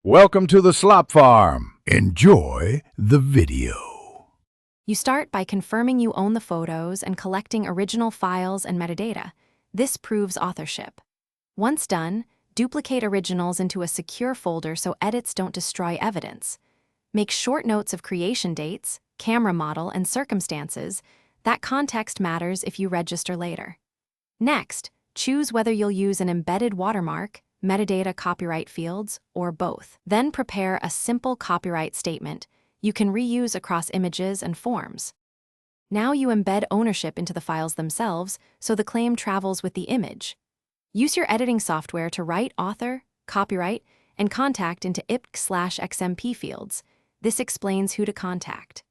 Welcome to the Slop Farm. Enjoy the video. You start by confirming you own the photos and collecting original files and metadata. This proves authorship. Once done, duplicate originals into a secure folder so edits don't destroy evidence. Make short notes of creation dates, camera model, and circumstances. That context matters if you register later. Next, choose whether you'll use an embedded watermark, metadata copyright fields, or both. Then prepare a simple copyright statement you can reuse across images and forms. Now you embed ownership into the files themselves so the claim travels with the image. Use your editing software to write author, copyright, and contact into IPK/XMP fields. This explains who to contact.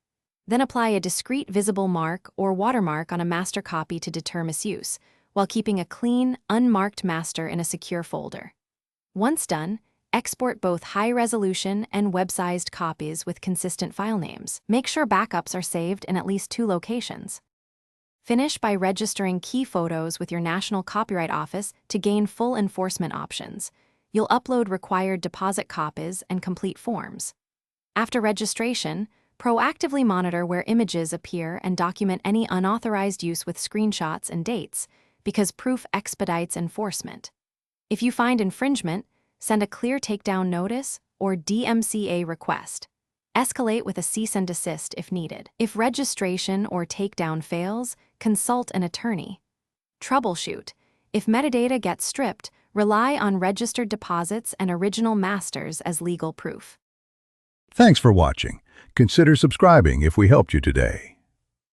Then apply a discrete visible mark or watermark on a master copy to deter misuse, while keeping a clean, unmarked master in a secure folder. Once done, export both high-resolution and web-sized copies with consistent file names. Make sure backups are saved in at least 2 locations. Finish by registering key photos with your National Copyright Office to gain full enforcement options. You'll upload required deposit copies and complete forms. After registration, proactively monitor where images appear and document any unauthorized use with screenshots and dates, because proof expedites enforcement. If you find infringement, send a clear takedown notice or DMCA request. Escalate with a cease and desist if needed. If registration or takedown fails, consult an attorney. Troubleshoot. If metadata gets stripped, rely on registered deposits and original masters as legal proof. Thanks for watching. Consider subscribing if we helped you today.